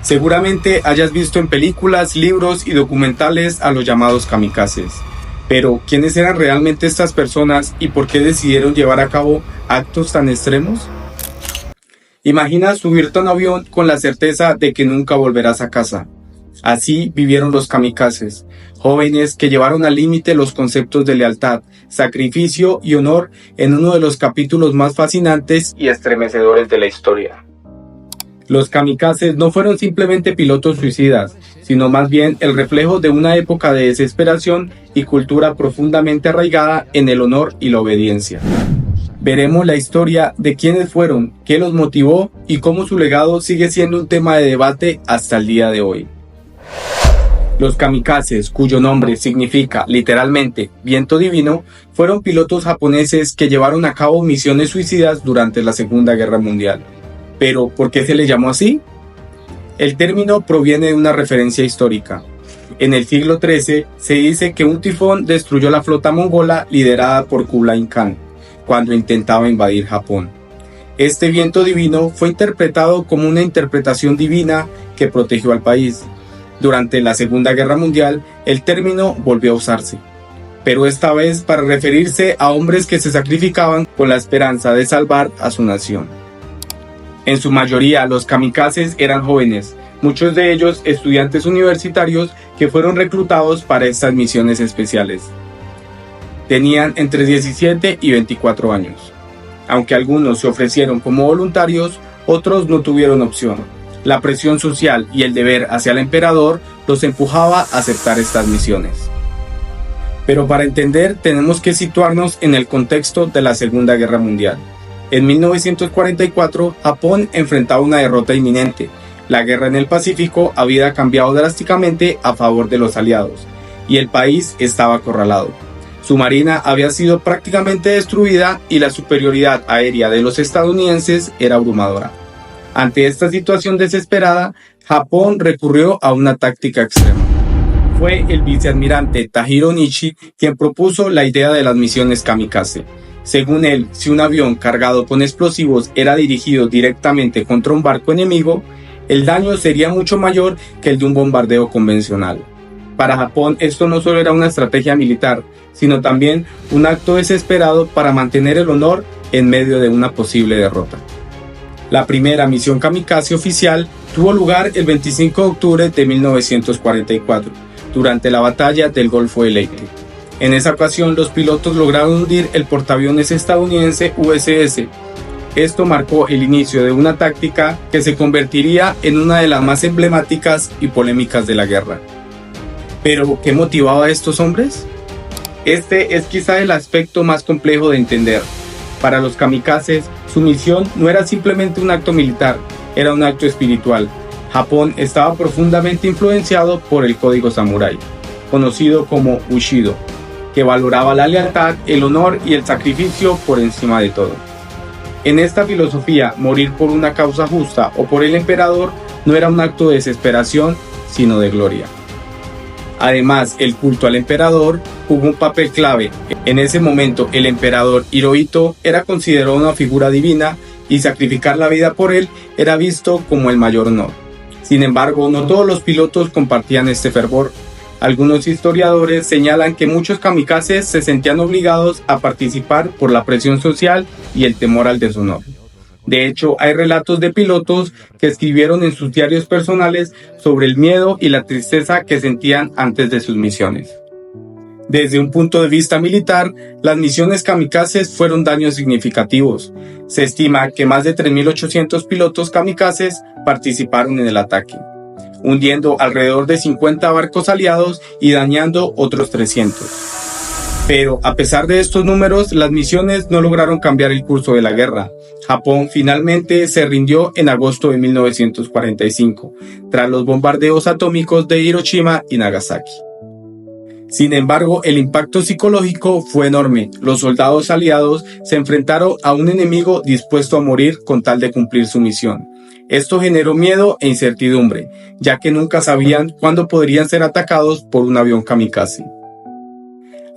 Seguramente hayas visto en películas, libros y documentales a los llamados kamikazes. Pero, ¿quiénes eran realmente estas personas y por qué decidieron llevar a cabo actos tan extremos? Imagina subirte a un avión con la certeza de que nunca volverás a casa. Así vivieron los kamikazes, jóvenes que llevaron al límite los conceptos de lealtad, sacrificio y honor en uno de los capítulos más fascinantes y estremecedores de la historia. Los kamikazes no fueron simplemente pilotos suicidas, sino más bien el reflejo de una época de desesperación y cultura profundamente arraigada en el honor y la obediencia. Veremos la historia de quiénes fueron, qué los motivó y cómo su legado sigue siendo un tema de debate hasta el día de hoy. Los kamikazes, cuyo nombre significa literalmente viento divino, fueron pilotos japoneses que llevaron a cabo misiones suicidas durante la Segunda Guerra Mundial. Pero, ¿por qué se les llamó así? El término proviene de una referencia histórica. En el siglo XIII se dice que un tifón destruyó la flota mongola liderada por Kublai Khan, cuando intentaba invadir Japón. Este viento divino fue interpretado como una interpretación divina que protegió al país. Durante la Segunda Guerra Mundial, el término volvió a usarse, pero esta vez para referirse a hombres que se sacrificaban con la esperanza de salvar a su nación. En su mayoría, los kamikazes eran jóvenes, muchos de ellos estudiantes universitarios que fueron reclutados para estas misiones especiales. Tenían entre 17 y 24 años. Aunque algunos se ofrecieron como voluntarios, otros no tuvieron opción. La presión social y el deber hacia el emperador los empujaba a aceptar estas misiones. Pero para entender, tenemos que situarnos en el contexto de la Segunda Guerra Mundial. En 1944, Japón enfrentaba una derrota inminente. La guerra en el Pacífico había cambiado drásticamente a favor de los aliados, y el país estaba acorralado. Su marina había sido prácticamente destruida y la superioridad aérea de los estadounidenses era abrumadora. Ante esta situación desesperada, Japón recurrió a una táctica extrema. Fue el vicealmirante Tajiro Nishi quien propuso la idea de las misiones kamikaze. Según él, si un avión cargado con explosivos era dirigido directamente contra un barco enemigo, el daño sería mucho mayor que el de un bombardeo convencional. Para Japón, esto no solo era una estrategia militar, sino también un acto desesperado para mantener el honor en medio de una posible derrota. La primera misión kamikaze oficial tuvo lugar el 25 de octubre de 1944, durante la batalla del Golfo de Leyte. En esa ocasión, los pilotos lograron hundir el portaaviones estadounidense USS. Esto marcó el inicio de una táctica que se convertiría en una de las más emblemáticas y polémicas de la guerra. ¿Pero qué motivaba a estos hombres? Este es quizá el aspecto más complejo de entender. Para los kamikazes, su misión no era simplemente un acto militar, era un acto espiritual. Japón estaba profundamente influenciado por el código samurái, conocido como Bushido, que valoraba la lealtad, el honor y el sacrificio por encima de todo. En esta filosofía, morir por una causa justa o por el emperador no era un acto de desesperación, sino de gloria. Además, el culto al emperador jugó un papel clave. En ese momento, el emperador Hirohito era considerado una figura divina y sacrificar la vida por él era visto como el mayor honor. Sin embargo, no todos los pilotos compartían este fervor. Algunos historiadores señalan que muchos kamikazes se sentían obligados a participar por la presión social y el temor al deshonor. De hecho, hay relatos de pilotos que escribieron en sus diarios personales sobre el miedo y la tristeza que sentían antes de sus misiones. Desde un punto de vista militar, las misiones kamikazes fueron daños significativos. Se estima que más de 3.800 pilotos kamikazes participaron en el ataque, hundiendo alrededor de 50 barcos aliados y dañando otros 300. Pero a pesar de estos números, las misiones no lograron cambiar el curso de la guerra. Japón finalmente se rindió en agosto de 1945, tras los bombardeos atómicos de Hiroshima y Nagasaki. Sin embargo, el impacto psicológico fue enorme. Los soldados aliados se enfrentaron a un enemigo dispuesto a morir con tal de cumplir su misión. Esto generó miedo e incertidumbre, ya que nunca sabían cuándo podrían ser atacados por un avión kamikaze.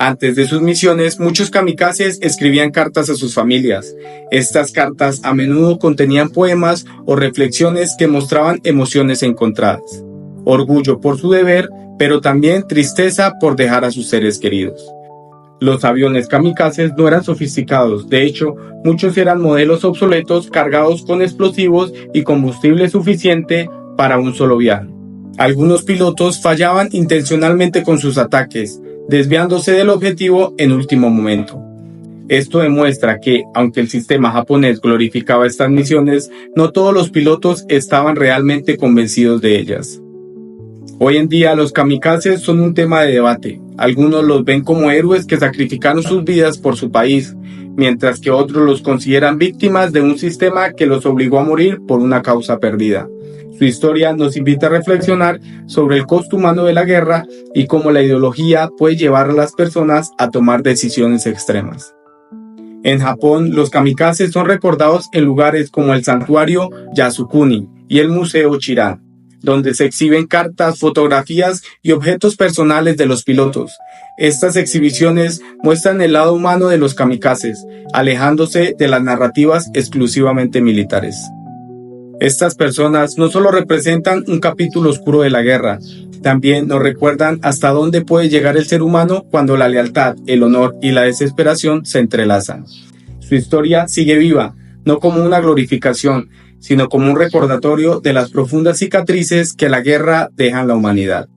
Antes de sus misiones, muchos kamikazes escribían cartas a sus familias. Estas cartas a menudo contenían poemas o reflexiones que mostraban emociones encontradas. Orgullo por su deber, pero también tristeza por dejar a sus seres queridos. Los aviones kamikazes no eran sofisticados, de hecho, muchos eran modelos obsoletos cargados con explosivos y combustible suficiente para un solo viaje. Algunos pilotos fallaban intencionalmente con sus ataques, desviándose del objetivo en último momento. Esto demuestra que, aunque el sistema japonés glorificaba estas misiones, no todos los pilotos estaban realmente convencidos de ellas. Hoy en día los kamikazes son un tema de debate. Algunos los ven como héroes que sacrificaron sus vidas por su país, mientras que otros los consideran víctimas de un sistema que los obligó a morir por una causa perdida. Su historia nos invita a reflexionar sobre el costo humano de la guerra y cómo la ideología puede llevar a las personas a tomar decisiones extremas. En Japón, los kamikazes son recordados en lugares como el santuario Yasukuni y el Museo Chiran, donde se exhiben cartas, fotografías y objetos personales de los pilotos. Estas exhibiciones muestran el lado humano de los kamikazes, alejándose de las narrativas exclusivamente militares. Estas personas no solo representan un capítulo oscuro de la guerra, también nos recuerdan hasta dónde puede llegar el ser humano cuando la lealtad, el honor y la desesperación se entrelazan. Su historia sigue viva, no como una glorificación, sino como un recordatorio de las profundas cicatrices que la guerra deja en la humanidad.